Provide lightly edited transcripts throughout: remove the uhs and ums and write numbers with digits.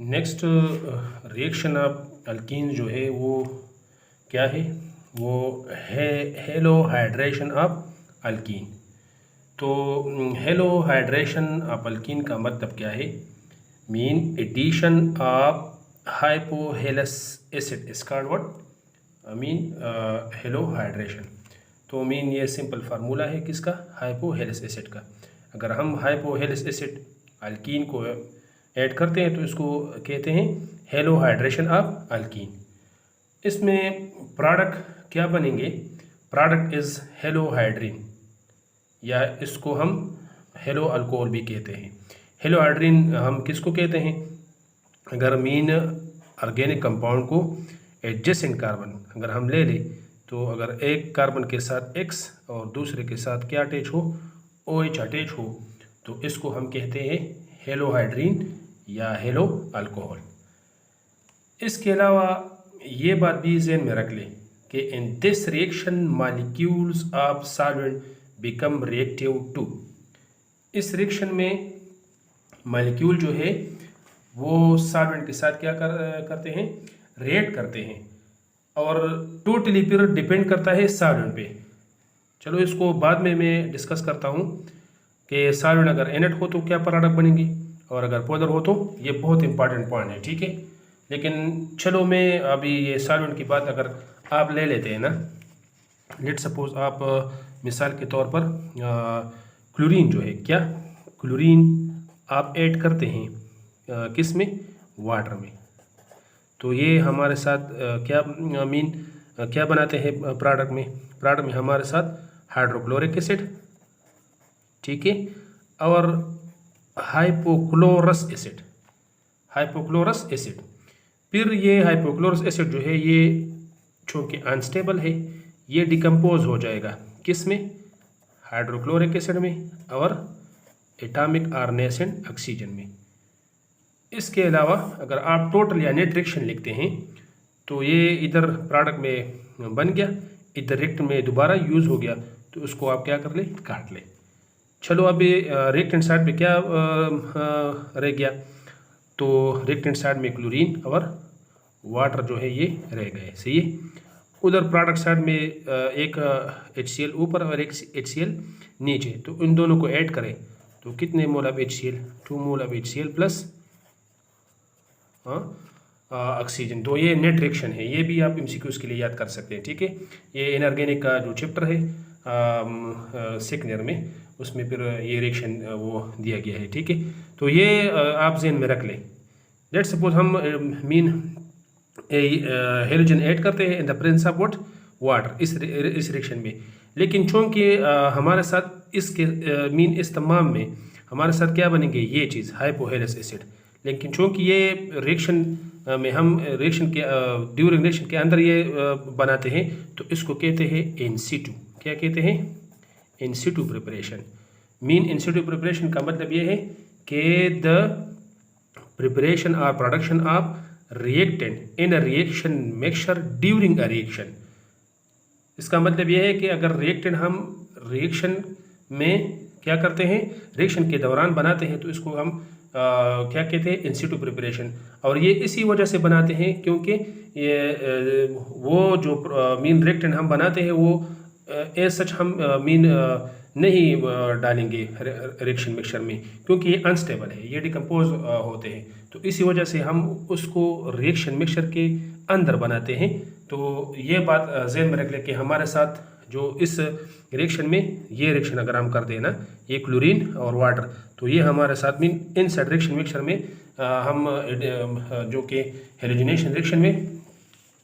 Next reaction of alkyne जो है वो क्या है, वो है हेलो हाइड्रेशन ऑफ अल्कीन। तो हेलो हाइड्रेशन ऑफ अल्कीन का मतलब क्या है, mean addition of hypohalous acid is called what, mean halo hydration. तो मीन ये सिंपल फार्मूला है किसका, हाइपोहेलस एसिड का। अगर हम हाइपोहेलस एसिड अल्कीन को ऐड करते हैं तो इसको कहते हैं हेलो हाइड्रेशन ऑफ अल्कीन। इसमें प्रोडक्ट क्या बनेंगे, प्रोडक्ट इज़ हेलो हाइड्रीन, या इसको हम हेलो अल्कोहल भी कहते हैं। हेलो हाइड्रीन हम किसको कहते हैं, अगर मीन ऑर्गेनिक कंपाउंड को एडजेसेंट कार्बन अगर हम ले लें, तो अगर एक कार्बन के साथ X और दूसरे के साथ क्या अटैच हो, OH अटैच हो, तो इसको हम कहते हैं हेलो हाइड्रीन या हेलो अल्कोहल। इसके अलावा ये बात भी ज़हन में रख लें कि in this reaction molecules of solvent become reactive too. इस रिएक्शन में मॉलिक्यूल जो है वो सॉल्वेंट के साथ क्या करते हैं, रिएक्ट करते हैं, और टोटली फिर डिपेंड करता है सॉल्वेंट पे। चलो इसको बाद में मैं डिस्कस करता हूँ कि सॉल्वेंट अगर एनेट हो तो क्या प्रोडक्ट बनेंगे, और अगर पोलर हो तो, ये बहुत इंपॉर्टेंट पॉइंट है, ठीक है। लेकिन चलो मैं अभी ये सॉल्वेंट की बात अगर आप ले लेते हैं ना, लेट सपोज आप मिसाल के तौर पर क्लोरीन जो है, क्या क्लोरीन आप ऐड करते हैं किस में, वाटर में, तो ये हमारे साथ क्या मीन क्या बनाते हैं प्रोडक्ट में हमारे साथ हाइड्रोक्लोरिक एसिड, ठीक है, और हाइपोक्लोरस एसिड। फिर ये हाइपोक्लोरस एसिड जो है ये चूँकि अनस्टेबल है, ये डिकम्पोज हो जाएगा किस में, हाइड्रोक्लोरिक एसिड में और एटॉमिक और नेसेंट ऑक्सीजन में। इसके अलावा अगर आप टोटल या नेट रिएक्शन लिखते हैं तो ये इधर प्रोडक्ट में बन गया, इधर रिएक्ट में दोबारा यूज़ हो गया, तो उसको आप क्या कर ले, काट ले। चलो अभी रिएक्टेंट साइड पे क्या रह गया, तो रिएक्टेंट साइड में क्लोरीन और वाटर जो है ये रह गए, सही है। उधर प्रोडक्ट साइड में एक HCl ऊपर और एक HCl नीचे, तो इन दोनों को ऐड करें तो कितने mole of HCl, 2 mole of HCl plus oxygen. तो ये नेट रिएक्शन है, ये भी आप MCQs के लिए याद कर सकते हैं, ठीक है। ये इनऑर्गेनिक का जो चैप्टर है सेकेंड ईयर में, उसमें फिर ये रिएक्शन वो दिया गया है, ठीक है। तो ये आप ज़हन में रख लें। लेट सपोज हम मीन हेलोजन ऐड करते हैं in the presence of what, water, इस रिएक्शन में, लेकिन चूँकि हमारे साथ इसके मीन इस तमाम में हमारे साथ क्या बनेंगे, ये चीज़ हाइपोहेलस एसिड। लेकिन चूँकि ये रिएक्शन में हम रिएक्शन के ड्यूरिंग रिएक्शन के अंदर ये बनाते हैं, तो इसको कहते हैं इन सिटू। क्या कहते हैं, in situ preparation. Mean in situ preparation का मतलब ये है कि द प्रिपरेशन और production of reactant in a reaction mixture during a reaction. इसका मतलब ये है कि अगर रिएक्टेंट हम रिएक्शन में क्या करते हैं, रिएक्शन के दौरान बनाते हैं, तो इसको हम क्या कहते हैं, इन सिटू प्रिपरेशन। और ये इसी वजह से बनाते हैं क्योंकि ये वो जो मीन रिएक्टेंट हम बनाते हैं वो एज सच हम मीन नहीं डालेंगे रिएक्शन मिक्सचर में, क्योंकि ये अनस्टेबल है, ये डिकम्पोज होते हैं, तो इसी वजह से हम उसको रिएक्शन मिक्सचर के अंदर बनाते हैं। तो ये बात ज़हन में रख लें कि हमारे साथ जो इस रिएक्शन में ये रिएक्शन अगर हम कर दें ना, ये क्लोरीन और वाटर, तो ये हमारे साथ mean in side reaction mixture में हम जो कि हेलोजिनेशन रिएक्शन में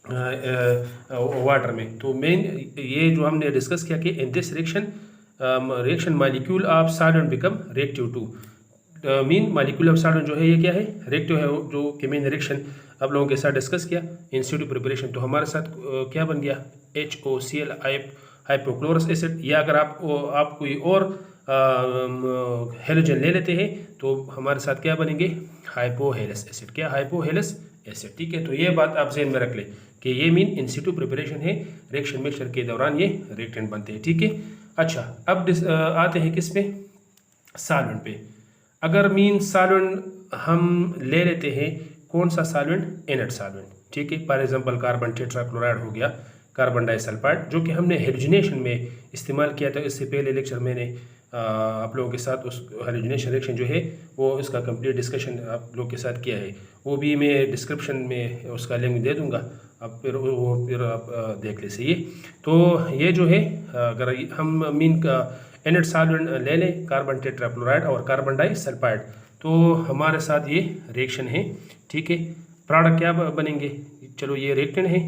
वाटर में, तो मेन ये जो हमने डिस्कस किया कि in this reaction molecule of solvent become reactive too. Mean molecule of solvent जो है ये क्या है, रिएक्टिव है, जो कि मेन रिएक्शन आप लोगों के साथ डिस्कस किया इन सिटू प्रिपरेशन। तो हमारे साथ क्या बन गया, HOCl हाइपोक्लोरस एसिड, या अगर आप कोई और हेलोजन ले लेते हैं तो हमारे साथ क्या बनेंगे, हाइपोहेलस एसिड। क्या, हाइपोहेलस एसिड, ठीक है। तो ये बात आप ज़हन में रख लें कि ये मीन इन सिटू प्रिपरेशन है, रिएक्शन मिक्सचर के दौरान ये रिएक्टेंट बनते हैं, ठीक है। अच्छा, अब आते हैं किस पे, सॉल्वेंट पे। अगर मीन सॉल्वेंट हम ले लेते हैं कौन सा सॉल्वेंट? इनर्ट सॉल्वेंट, ठीक है। फॉर एग्जांपल कार्बन टेट्राक्लोराइड हो गया, कार्बन डाइसल्फाइड, जो कि हमने हेलोजिनेशन में इस्तेमाल किया था। इससे पहले लेक्चर मैंने आप लोगों के साथ उस हेलोजिनेशन रिएक्शन जो है वो उसका कंप्लीट डिस्कशन आप लोगों के साथ किया है। वो भी मैं डिस्क्रिप्शन में उसका लिंक दे दूंगा, आप फिर आप देख ले सही है। तो ये जो है अगर हम मीन का इनर्ट सॉल्वेंट ले लें, कार्बन टेट्राक्लोराइड और कार्बन डाइसल्फाइड, तो हमारे साथ ये रिएक्शन है, ठीक है। प्रोडक्ट क्या बनेंगे? चलो ये रिएक्टेंट है,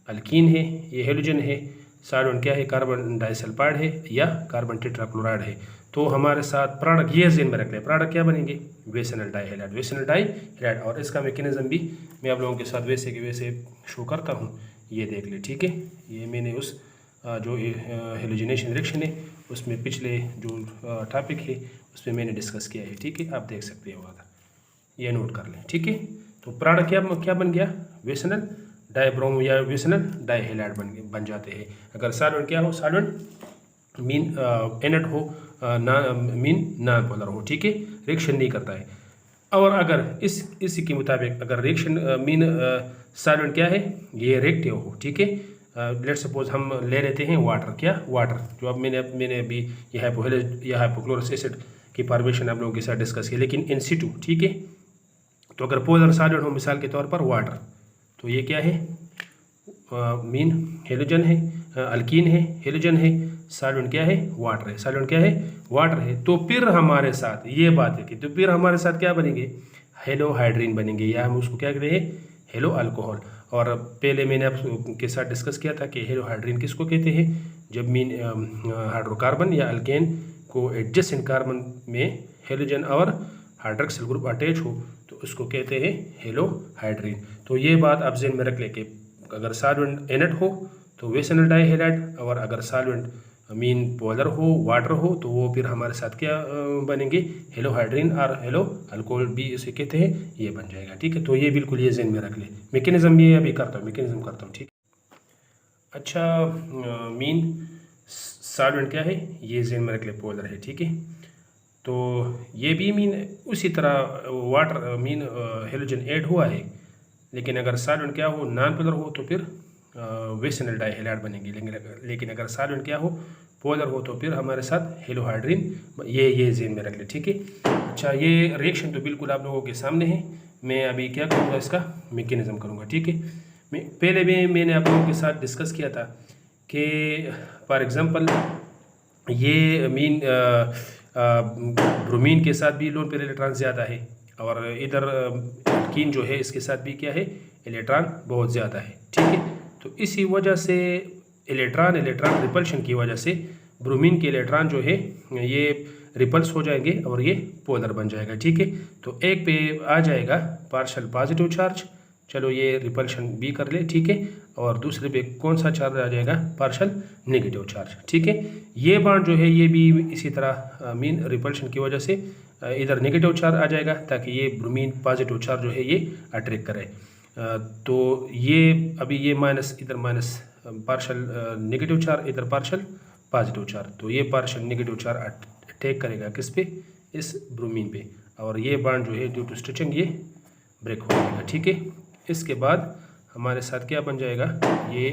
अल्कीन है, ये हेलोजन है, सॉल्वेंट क्या है? कार्बन डाइसल्फाइड है या कार्बन टेट्राक्लोराइड है। तो हमारे साथ प्रोडक्ट ये जेन में रख लें, प्रोडक्ट क्या बनेंगे? वेसेनल डाइहैलाइड, वेसेनल डाइहैलाइड। और इसका मैकेनिज्म भी मैं आप लोगों के साथ वैसे के वैसे शो करता हूँ, ये देख ले, ठीक है। ये मैंने उस जो हेलोजिनेशन रिएक्शन है उसमें पिछले जो टॉपिक है उसमें मैंने डिस्कस किया है, ठीक है। आप देख सकते हो, ये नोट कर लें, ठीक है। तो प्रोडक्ट क्या बन गया? वेसेनल डाइब्रोमो या वेसेनल डाइहैलाइड बन जाते हैं। अगर सॉल्वेंट क्या हो? सॉल्वेंट मीन इनर्ट हो, मीन नॉन पोलर हो, ठीक है, रिएक्शन नहीं करता है। और अगर इसी के मुताबिक अगर रिएक्शन मीन सॉल्वेंट क्या है? ये रिएक्टिव हो, ठीक है। लेट्स सपोज हम ले लेते हैं वाटर, क्या? वाटर, जो अब मैंने अभी ये हाइपोक्लोरस एसिड की फॉर्मेशन आप लोगों के साथ डिस्कस की, लेकिन इन सिटू, ठीक है। तो अगर पोलर सॉल्वेंट हो, मिसाल के तौर पर वाटर, तो ये क्या है? मीन हेलोजन है, अल्कीन है, हेलोजन है, सॉल्वेंट क्या है? वाटर है, सॉल्वेंट क्या है? वाटर है। तो फिर हमारे साथ ये बात है कि तो फिर हमारे साथ क्या बनेंगे? हेलोहाइड्रिन बनेंगे, या हम उसको क्या कहते हैं? Hello alcohol. और पहले मैंने आपके साथ डिस्कस किया था कि हेलोहाइड्रिन किसको कहते हैं? जब मीन हाइड्रोकार्बन या अल्केन को एडजेसेंट कार्बन में हेलोजन और हाइड्रोक्सिल ग्रुप अटैच हो तो उसको कहते हैं हेलोहाइड्रिन। तो ये बात आप ज़हन में रख ले कि अगर सॉल्वेंट इनर्ट हो तो वेसेनल डाइहैलाइड, और अगर सॉल्वेंट मीन पोलर हो, वाटर हो, तो वो फिर हमारे साथ क्या बनेंगे? हेलोहाइड्रिन और हेलो अल्कोहल भी इसे कहते हैं, ये बन जाएगा, ठीक है। तो ये बिल्कुल ये ज़हन में रख ले। मैकेनिज्म ये अभी करता हूँ, ठीक। अच्छा, मीन सॉल्वेंट क्या है? ये ज़हन में रख ले, पोलर है, ठीक है। तो ये भी मीन उसी तरह वाटर मीन हेलोजन ऐड हुआ है, लेकिन अगर सॉल्वेंट क्या हो? नॉन पोलर हो तो फिर वेसेनल डाइहैलाइड बनेंगे। लेकिन अगर सॉल्वेंट क्या हो? पोलर हो तो फिर हमारे साथ हेलोहाइड्रिन, ये ज़हन में रख ले, ठीक है। अच्छा, ये रिएक्शन तो बिल्कुल आप लोगों के सामने है। मैं अभी क्या करूँगा? इसका मैकेनिज्म करूँगा, ठीक है। पहले भी मैंने आप लोगों के साथ डिस्कस किया था कि फॉर एग्ज़ाम्पल ये मीन ब्रोमीन के साथ भी लोन पेयर इलेक्ट्रॉन ज़्यादा है, और इधर अल्कीन जो है इसके साथ भी क्या है? इलेक्ट्रॉन बहुत ज़्यादा है, ठीक है। तो इसी वजह से इलेक्ट्रॉन रिपल्शन की वजह से ब्रोमीन के इलेक्ट्रॉन जो है ये रिपल्स हो जाएंगे और ये पोलर बन जाएगा, ठीक है। तो एक पे आ जाएगा पार्शल पॉजिटिव चार्ज, चलो ये रिपल्शन भी कर ले, ठीक है। और दूसरे पे कौन सा चार्ज आ जाएगा? पार्शल नेगेटिव चार्ज, ठीक है। ये बॉन्ड जो है ये भी इसी तरह मीन रिपल्शन की वजह से इधर नेगेटिव चार्ज आ जाएगा, ताकि ये ब्रोमीन पॉजिटिव चार्ज जो है ये अट्रैक्ट करे। तो ये अभी ये माइनस, इधर माइनस पार्शल नेगेटिव चार्ज, इधर पार्शल पॉजिटिव चार्ज, तो ये पार्शल नेगेटिव चार्ज अटैक करेगा किस पे? इस ब्रोमीन पे, और ये बॉन्ड जो है ड्यू टू स्ट्रेचिंग ये ब्रेक हो जाएगा, ठीक है। इसके बाद हमारे साथ क्या बन जाएगा? ये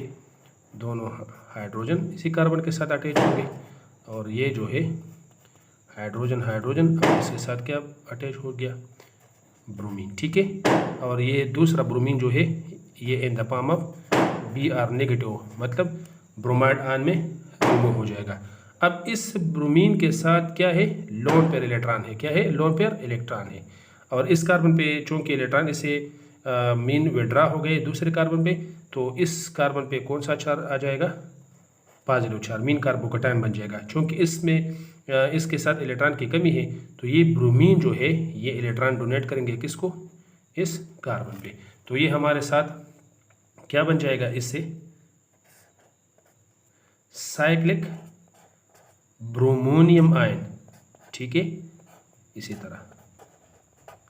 दोनों हाइड्रोजन इसी कार्बन के साथ अटैच होंगे, और ये जो है हाइड्रोजन इसके साथ क्या अटैच हो गया? ब्रोमीन, ठीक है। और ये दूसरा ब्रोमीन जो है ये in the form of Br negative, मतलब ब्रोमाइड आयन में रिमूव हो जाएगा। अब इस ब्रोमीन के साथ क्या है? लोन पेयर इलेक्ट्रॉन है, क्या है? लोन पेयर इलेक्ट्रॉन है। और इस कार्बन पे चूँकि इलेक्ट्रॉन इसे मीन विड्रा हो गए दूसरे कार्बन पे, तो इस कार्बन पे कौन सा चार्ज आ जाएगा? पॉजिटिव चार्ज, मीन कार्बोकैटायन बन जाएगा। चूँकि इसमें इसके साथ इलेक्ट्रॉन की कमी है, तो ये ब्रोमीन जो है ये इलेक्ट्रॉन डोनेट करेंगे किसको? इस कार्बन पे। तो ये हमारे साथ क्या बन जाएगा? इससे साइक्लिक ब्रोमोनियम आयन, ठीक है। इसी तरह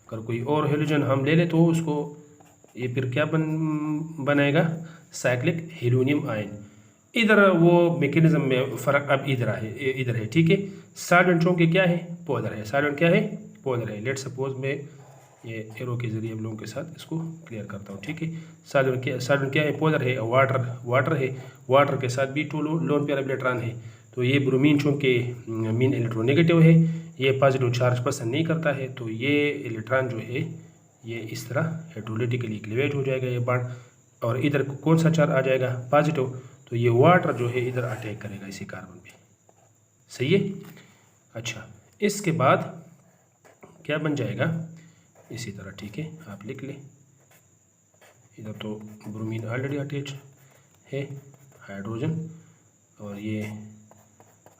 अगर कोई और हेलोजन हम ले ले तो उसको ये फिर क्या बनाएगा? Cyclic halonium ion. इधर वो मैकेनिज्म में फ़र्क अब इधर है, ठीक है। सॉल्वेंट चूँकि क्या है? पोलर है, सॉल्वेंट क्या है? पोलर है। लेट सपोज मैं ये एरो के ज़रिए आप लोगों के साथ इसको क्लियर करता हूँ, ठीक है। सॉल्वेंट क्या है, पोलर है, वाटर है, वाटर के साथ भी 2 लोन पेयर ऑफ इलेक्ट्रॉन है। तो ये ब्रोमीन चूँकि मीन इलेक्ट्रोनेगेटिव है, ये पॉजिटिव चार्ज पसंद नहीं करता है, तो ये इलेक्ट्रॉन जो है ये इस तरह हाइड्रोलिटिकली क्लीवेज हो जाएगा ये बॉन्ड, और इधर कौन सा चार्ज आ जाएगा, पॉजिटिव, तो ये वाटर जो है इधर अटैक करेगा इसी कार्बन पे, सही है। अच्छा, इसके बाद क्या बन जाएगा इसी तरह, ठीक है, आप लिख लें। इधर तो ब्रोमीन ऑलरेडी अटैच है, हाइड्रोजन, और ये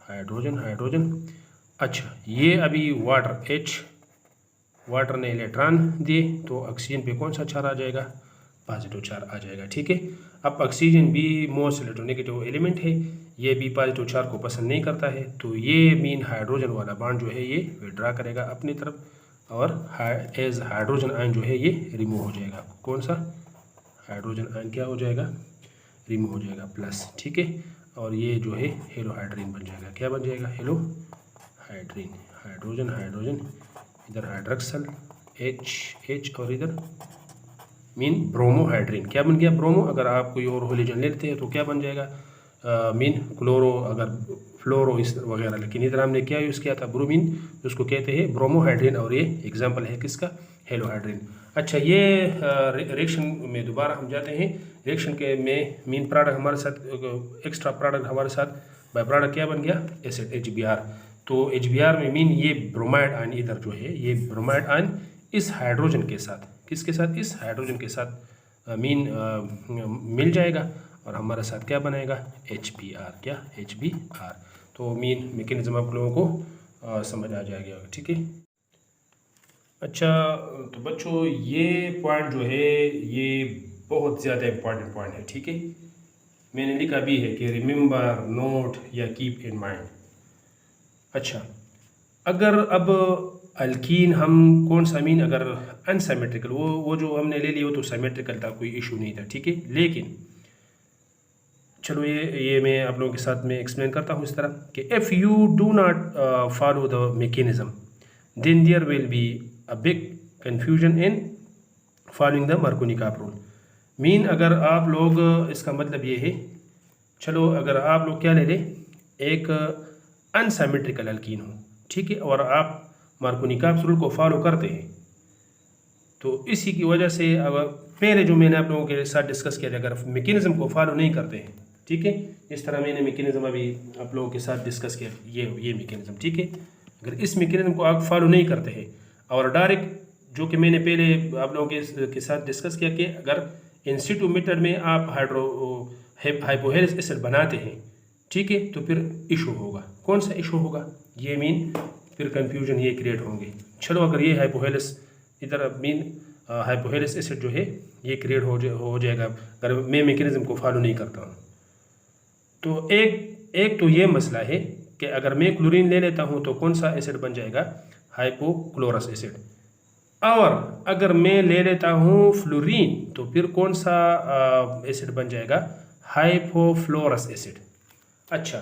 हाइड्रोजन। अच्छा, ये अभी वाटर वाटर ने इलेक्ट्रॉन दिए, तो ऑक्सीजन पे कौन सा चार्ज आ जाएगा, पॉजिटिव चार्ज आ जाएगा, ठीक है। अब ऑक्सीजन भी मोस्ट इलेक्ट्रोनेगेटिव एलिमेंट है, ये भी पॉजिटिव चार्ज को पसंद नहीं करता है, तो ये मीन हाइड्रोजन वाला बॉन्ड जो है ये विड्रा करेगा अपनी तरफ, और एज हाइड्रोजन आयन जो है ये रिमूव हो जाएगा। कौन सा हाइड्रोजन आयन क्या हो जाएगा, रिमूव हो जाएगा, प्लस, ठीक है। और ये जो है हेलोहाइड्रिन बन जाएगा, क्या बन जाएगा, हेलोहाइड्रिन, हाइड्रोजन, इधर हाइड्रोक्सल H, और इधर मीन ब्रोमोहाइड्रिन, क्या बन गया, ब्रोमो। अगर आप कोई और होलिजन लेते हैं तो क्या बन जाएगा, मीन क्लोरो, अगर फ्लोरो इस वगैरह, लेकिन इधर हमने क्या यूज़ किया था, ब्रोमीन, उसको कहते हैं ब्रोमोहाइड्रिन, और ये एग्जांपल है किसका, हेलोहाइड्रिन। अच्छा, ये रिएक्शन में दोबारा हम जाते हैं, रिएक्शन के में मीन प्रोडक्ट हमारे साथ, एक्स्ट्रा प्रोडक्ट हमारे साथ, बाय प्रोडक्ट क्या बन गया, एसिड HBr। तो HBr में मीन ये ब्रोमाइड आयन इधर जो है, ये ब्रोमाइड आयन इस हाइड्रोजन के साथ, किसके साथ, इस हाइड्रोजन के साथ मीन मिल जाएगा, और हमारे साथ क्या बनाएगा, HBr, क्या, HBr। तो मीन मैकेनिज्म आप लोगों को समझ आ जाएगा, ठीक है। अच्छा, तो बच्चों ये पॉइंट जो है ये बहुत ज़्यादा इम्पॉर्टेंट पॉइंट है, ठीक है। मैंने लिखा भी है कि रिमेंबर, नोट या कीप इन माइंड। अच्छा, अगर अब अल्कीन हम कौन सा मीन, अगर अनसिमेट्रिकल, वो जो हमने ले लिया वो तो सिमेट्रिकल था, कोई इशू नहीं था, ठीक है। लेकिन चलो ये मैं आप लोगों के साथ में एक्सप्लेन करता हूँ इस तरह कि if you do not follow the mechanism then there will be a big confusion in following the Markovnikov rule. Mean अगर आप लोग, इसका मतलब ये है, चलो अगर आप लोग क्या ले लें, एक अनसिमेट्रिकल अल्कीन हो, ठीक है, और आप मार्कोनिकॉफ रूल को फॉलो करते हैं, तो इसी की वजह से अगर पहले जो मैंने आप लोगों के साथ डिस्कस किया था, अगर मैकेनिज्म को फॉलो नहीं करते हैं, ठीक है, इस तरह मैंने मैकेनिज्म अभी आप लोगों के साथ डिस्कस किया, ये मैकेनिज्म, ठीक है। अगर इस मैकेनिज्म को आप फॉलो नहीं करते हैं और डायरेक्ट, जो कि मैंने पहले आप लोगों के साथ डिस्कस किया कि अगर इन सिटू मेथड में आप हाइपोहेलिक एसिड बनाते हैं, ठीक है, तो फिर इशू होगा। कौन सा इशू होगा, ये मीन फिर कंफ्यूजन ये क्रिएट होंगे। चलो, अगर ये हाइपोहेलिस इधर मीन हाइपोहेलिस एसिड जो है ये क्रिएट हो जाएगा अगर मैं मैकेनिज्म को फॉलो नहीं करता हूँ। तो एक तो ये मसला है कि अगर मैं क्लोरीन ले लेता हूँ तो कौन सा एसिड बन जाएगा, हाइपोक्लोरस एसिड, और अगर मैं ले लेता हूँ फ्लोरीन तो फिर कौन सा एसिड बन जाएगा, हाइपोफ्लोरस एसिड। अच्छा,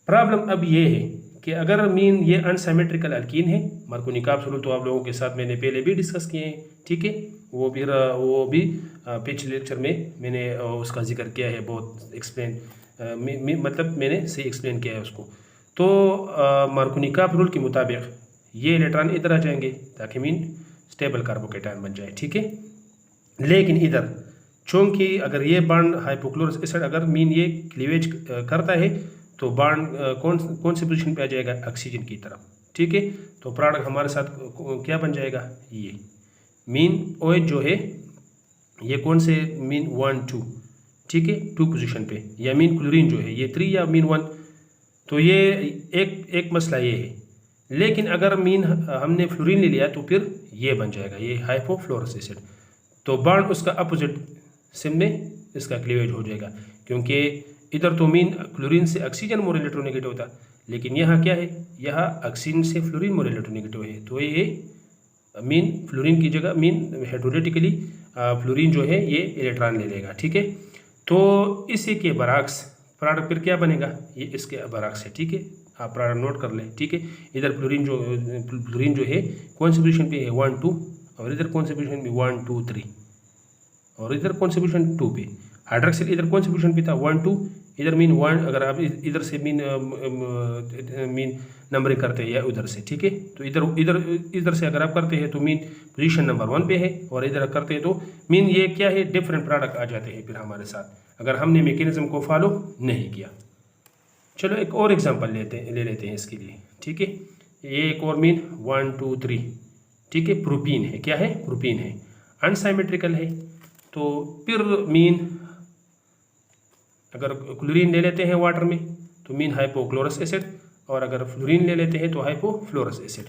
प्रॉब्लम अब ये है कि अगर मीन ये अनसिमेट्रिकल अल्कीन है, मार्कोनिकॉफ रूल तो आप लोगों के साथ मैंने पहले भी डिस्कस किए हैं, ठीक है, वो भी पिछले लेक्चर में मैंने उसका जिक्र किया है, बहुत एक्सप्लेन, मतलब मैंने सही एक्सप्लेन किया है उसको। तो मार्कोनिकॉफ रूल के मुताबिक ये इलेक्ट्रॉन इधर आ जाएंगे ताकि मीन स्टेबल कार्बोकेटायन बन जाए, ठीक है। लेकिन इधर चूँकि अगर ये बॉन्ड हाइपोक्लोरस एसिड अगर मीन ये क्लीवेज करता है तो बॉन्ड कौन सी पोजीशन पे आ जाएगा, ऑक्सीजन की तरफ, ठीक है। तो प्रोडक्ट हमारे साथ क्या बन जाएगा, ये मीन OH जो है ये कौन से मीन 1 2, ठीक है, 2 पोजीशन पे, या मीन क्लोरीन जो है ये 3 या मीन 1। तो ये एक मसला ये है। लेकिन अगर मीन हमने फ्लोरीन ले लिया तो फिर ये बन जाएगा, ये हाइपोफ्लोरस एसिड, तो बॉन्ड उसका अपोजिट सिम में इसका क्लीवेज हो जाएगा, क्योंकि इधर तो मीन क्लोरीन से ऑक्सीजन मोर इलेक्ट्रोनेगेटिव था, लेकिन यहाँ क्या है, यहाँ ऑक्सीजन से फ्लोरीन मोर इलेक्ट्रोनेगेटिव है। तो ये मीन फ्लोरीन की जगह मीन हाइड्रोलिटिकली फ्लोरीन जो है ये इलेक्ट्रॉन ले लेगा, ठीक है। तो इसी के बरक्स प्रोडक्ट फिर क्या बनेगा, ये इसके बरक्स है, ठीक है, आप प्रोडक्ट नोट कर लें, ठीक है। इधर फ्लोरीन जो है कौन सी पोजीशन पे है, 1 2, और इधर कौन से पोजीशन पे 1 2 3, और इधर कौन से पोजीशन 2 पे। हाइड्रोक्सिल इधर कौन से पोजीशन पे था 1 2, इधर मीन 1, अगर आप इधर से मीन नंबरिंग करते हैं या उधर से, ठीक है। तो इधर इधर इधर से अगर आप करते हैं तो मीन पोजीशन नंबर 1 पे है, और इधर करते हैं तो मीन ये क्या है, डिफरेंट प्रोडक्ट आ जाते हैं फिर हमारे साथ, अगर हमने मैकेनिज्म को फॉलो नहीं किया। चलो एक और एग्जांपल ले लेते हैं इसके लिए, ठीक है। ये एक और मीन 1 2 3, ठीक है। प्रोपीन है, क्या है, प्रोपीन है, अनसाइमेट्रिकल है। तो फिर मीन अगर क्लोरीन ले लेते हैं वाटर में तो मीन हाइपोक्लोरस एसिड, और अगर फ्लोरीन ले लेते हैं तो हाइपोफ्लोरस एसिड।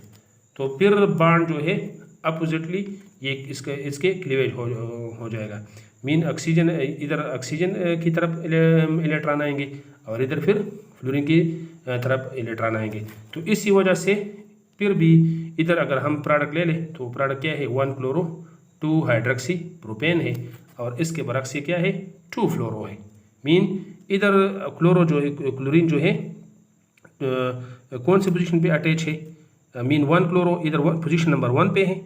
तो फिर बॉन्ड जो है अपोजिटली ये इसके क्लीवेज हो जाएगा। मीन ऑक्सीजन, इधर ऑक्सीजन की तरफ इलेक्ट्रॉन आएंगे और इधर फिर फ्लोरीन की तरफ इलेक्ट्रॉन आएंगे। तो इसी वजह से फिर भी इधर अगर हम प्रोडक्ट ले लें तो प्रोडक्ट क्या है, 1 क्लोरो 2 हाइड्रोक्सी प्रोपेन है, और इसके बरक्स क्या है, 2 फ्लोरो है। मीन इधर क्लोरो जो है, क्लोरीन जो है कौन से पोजीशन पे अटैच है, मीन 1 क्लोरो इधर पोजीशन नंबर 1 पे है,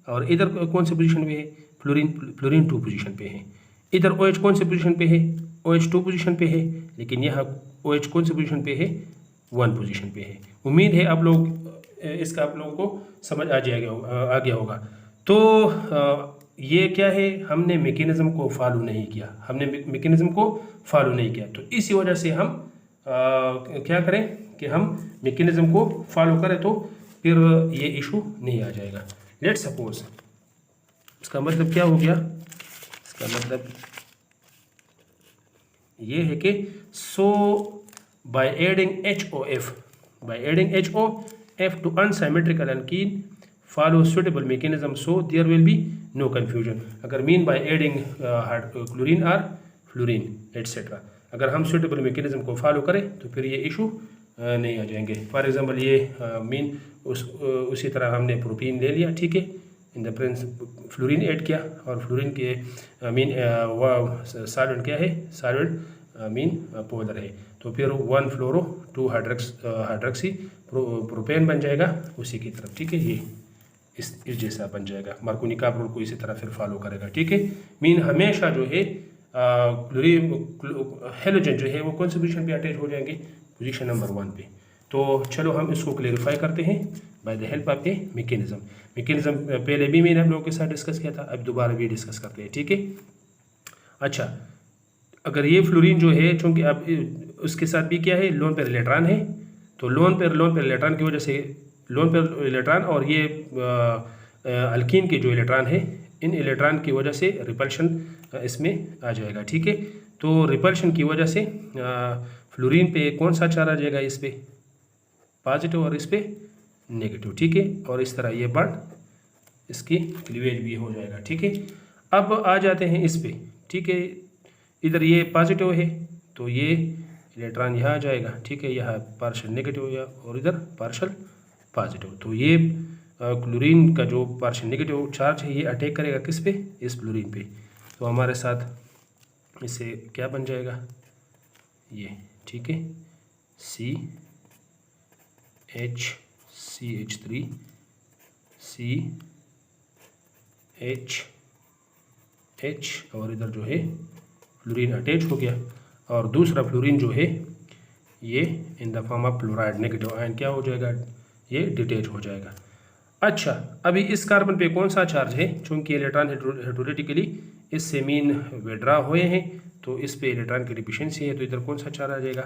और इधर कौन से पोजीशन पे है, फ्लोरीन 2 पोजीशन पे है। इधर OH कौन से पोजीशन पे है, OH 2 पोजीशन पे है, लेकिन यहाँ OH कौन से पोजीशन पे है, 1 पोजीशन पे है। उम्मीद है आप लोग इसका आप लोगों को समझ आ गया होगा। तो ये क्या है, हमने मैकेनिज्म को फॉलो नहीं किया, हमने मैकेनिज्म को फॉलो नहीं किया। तो इसी वजह से हम क्या करें कि हम मैकेनिज्म को फॉलो करें तो फिर ये इशू नहीं आ जाएगा। लेट सपोज, इसका मतलब क्या हो गया, इसका मतलब ये है कि so by adding HOF to unsymmetrical alkene follow suitable mechanism, so there will be no confusion। अगर मीन बाय एडिंग क्लोरीन और फ्लोरीन एटसेट्रा, अगर हम सुटेबल मैकेनिज्म को फॉलो करें तो फिर ये इशू नहीं आ जाएंगे। फॉर एग्जांपल ये मीन उसी तरह हमने प्रोपीन ले लिया, ठीक है, in the Prince fluorine add किया, और फ्लोरीन के मीन सॉल्वेंट क्या है, सॉल्वेंट मीन पोलर है। तो फिर 1 फ्लोरो 2 हाइड्रोक्सी प्रोपेन बन जाएगा उसी की तरफ, ठीक है। ये इस जैसा बन जाएगा। मार्कोनी-काप रूल को इसी तरह फिर फॉलो करेगा, ठीक है। मीन हमेशा जो है क्लोरीन हेलोजन जो है वो कौन से पोजीशन पे अटैच हो जाएंगे, पोजीशन नंबर 1 पे। तो चलो हम इसको क्लेरिफाई करते हैं by the help of a mechanism पहले भी मैंने आप लोगों के साथ डिस्कस किया था, अब दोबारा भी डिस्कस करते हैं, ठीक है। अच्छा, अगर ये फ्लोरीन जो है, चूँकि अब उसके साथ भी क्या है, लोन पेयर इलेक्ट्रॉन है, तो लोन पेयर इलेक्ट्रॉन की वजह से लोन पेयर इलेक्ट्रॉन और ये अल्कीन के जो इलेक्ट्रॉन है, इन इलेक्ट्रॉन की वजह से रिपल्शन इसमें आ जाएगा, ठीक है। तो रिपल्शन की वजह से फ्लोरीन पे कौन सा चार्ज आ जाएगा, इस पे पॉजिटिव और इस पे नेगेटिव, ठीक है। और इस तरह ये बॉन्ड इसकी क्लीवेज भी हो जाएगा, ठीक है। अब आ जाते हैं इस पे, ठीक है। इधर ये पॉजिटिव है तो ये इलेक्ट्रॉन यहाँ आ जाएगा, ठीक है, यहाँ पार्शल नेगेटिव या और इधर पार्शल पॉजिटिव। तो ये क्लोरीन का जो पार्शल नेगेटिव चार्ज है ये अटैक करेगा किस पे, इस फ्लोरीन पे। तो हमारे साथ इससे क्या बन जाएगा, ये, ठीक है, CH3 CH और इधर जो है फ्लोरीन अटैच हो गया, और दूसरा फ्लोरीन जो है ये in the form of fluoride negative ion क्या हो जाएगा, ये डिटैच हो जाएगा। अच्छा, अभी इस कार्बन पे कौन सा चार्ज है, चूँकि इलेक्ट्रॉन हाइड्रोलिटिकली इससे मीन विड्रा हुए हैं तो इस पे इलेक्ट्रॉन की डिफिशियंसी है, तो इधर कौन सा चार्ज आ जाएगा,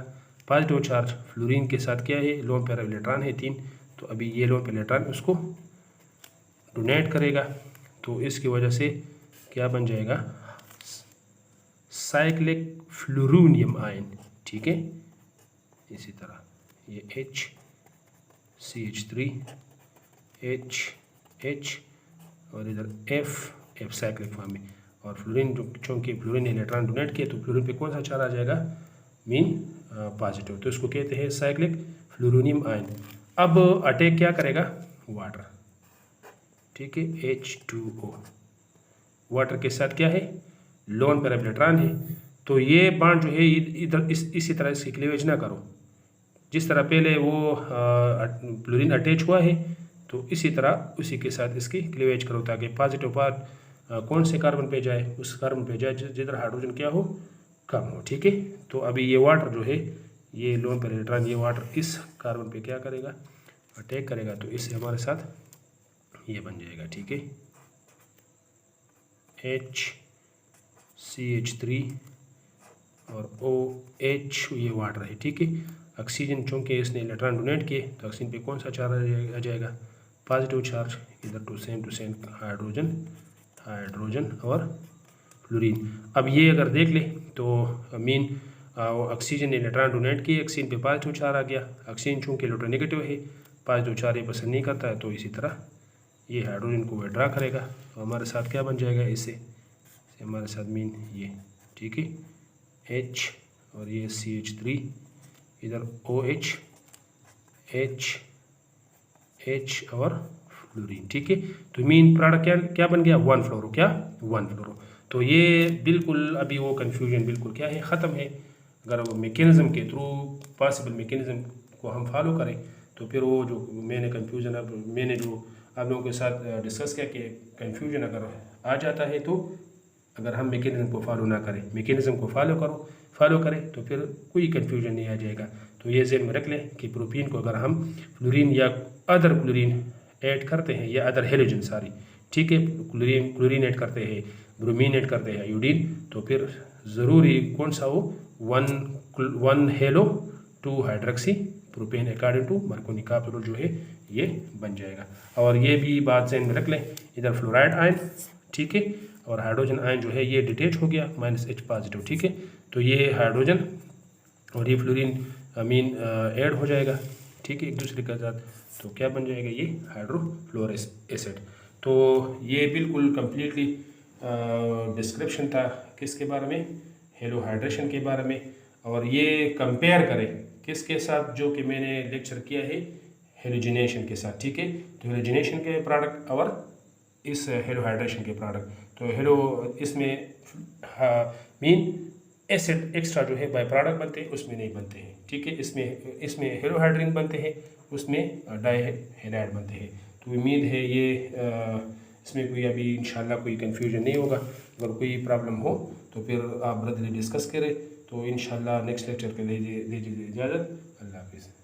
पॉजिटिव चार्ज। फ्लोरीन के साथ क्या है, लोन पेयर इलेक्ट्रॉन है 3, तो अभी ये लोन पेयर इलेक्ट्रॉन उसको डोनेट करेगा, तो इसकी वजह से क्या बन जाएगा, साइक्लिक फ्लोरीनियम आयन, ठीक है। इसी तरह ये CH3 H और इधर F साइक्लिक फॉर्म में, और फ्लोरीन जो चूँकि फ्लोरीन इलेक्ट्रॉन डोनेट किया तो फ्लोरीन पे कौन सा चार्ज आ जाएगा, मीन पॉजिटिव, तो इसको कहते हैं साइक्लिक फ्लोरीनियम आयन। अब अटैक क्या करेगा, वाटर, ठीक है, H2O। वाटर के साथ क्या है, लोन पेयर इलेक्ट्रॉन है, तो ये बॉन्ड जो है इधर इसी तरह इसकी क्लीवेज ना करो, जिस तरह पहले वो फ्लोरीन अटैच हुआ है तो इसी तरह उसी के साथ इसकी क्लीवेज करो ताकि पॉजिटिव पार्ट कौन से कार्बन पे जाए, उस कार्बन पे जाए जिधर हाइड्रोजन क्या हो, कम हो। ठीक है, तो अभी ये वाटर जो है, ये लोन पर इलेक्ट्रॉन, ये वाटर इस कार्बन पे क्या करेगा, अटैक करेगा, तो इससे हमारे साथ ये बन जाएगा। ठीक है, HCH3 और OH ये वाटर है। ठीक है, ऑक्सीजन चूँकि इसने इलेक्ट्रॉन डोनेट किए तो ऑक्सीजन पे कौन सा चार्ज आ जाएगा, पॉजिटिव चार्ज, इधर टू सेम हाइड्रोजन और फ्लोरीन। अब ये अगर देख ले तो मीन ऑक्सीजन ने इलेक्ट्रॉन डोनेट किए, ऑक्सीजन पे पॉजिटिव चार्ज आ गया, ऑक्सीजन चूँकि इलेक्ट्रोनेगेटिव है, पॉजिटिव चार्ज ये पसंद नहीं करता है, तो इसी तरह ये हाइड्रोजन को विड्रा करेगा। तो हमारे साथ क्या बन जाएगा, इससे हमारे साथ मीन ये। ठीक है, H और ये CH3, इधर OH, H और फ्लोरीन। ठीक है, तो मीन प्रोडक्ट क्या बन गया, 1 फ्लोरो, क्या 1 फ्लोरो। तो ये बिल्कुल अभी वो कन्फ्यूजन बिल्कुल क्या है, ख़त्म है। अगर वो मैकेनिज़्म के थ्रू पॉसिबल मैकेनिज़्म को हम फॉलो करें तो फिर वो जो मैंने कन्फ्यूजन, अब मैंने जो आप लोगों के साथ डिस्कस किया कि कन्फ्यूजन अगर आ जाता है तो अगर हम मैकेनिज़्म को फॉलो ना करें, मैकेनिज़्म को फॉलो करें तो फिर कोई कन्फ्यूजन नहीं आ जाएगा। तो ये ज़हन में रख लें कि प्रोपीन को अगर हम फ्लोरीन या अदर क्लोरीन ऐड करते हैं, या अदर हेलोजन सारी, ठीक है, क्लोरीन ऐड करते हैं, ब्रोमीन ऐड करते हैं, आयोडीन, तो फिर ज़रूरी कौन सा हो, 1 halo 2 hydroxy propane according to Markovnikov rule जो है ये बन जाएगा। और ये भी बात ज़हन में रख लें, इधर फ्लोराइड आयन, ठीक है, और हाइड्रोजन आयन जो है ये डिटेच हो गया, -H पॉजिटिव। ठीक है, तो ये हाइड्रोजन और ये फ्लोरीन अमीन ऐड हो जाएगा, ठीक है, एक दूसरे के साथ, तो क्या बन जाएगा, ये हाइड्रोफ्लोरिक एसिड। तो ये बिल्कुल कम्प्लीटली डिस्क्रिप्शन था किसके बारे में, हेलो हाइड्रेशन के बारे में। और ये कंपेयर करें किसके साथ, जो कि मैंने लेक्चर किया है हेलोजिनेशन के साथ। ठीक है, तो हेलोजिनेशन के प्रोडक्ट और इस हेलो हाइड्रेशन के प्रोडक्ट, तो हेलो इसमें मीन एसिड एक्स्ट्रा जो है बाय प्रोडक्ट बनते हैं, उसमें नहीं बनते हैं। ठीक है, इसमें हेलो हाइड्रीन बनते हैं, उसमें डाई हेलाइड बनते हैं। तो उम्मीद है ये इसमें कोई अभी इंशाल्लाह कोई कन्फ्यूजन नहीं होगा। अगर कोई प्रॉब्लम हो तो फिर आप ब्रदरली डिस्कस करें। तो इंशाल्लाह नेक्स्ट लेक्चर के लिए दीजिए इजाज़त। अल्लाह हाफिज़।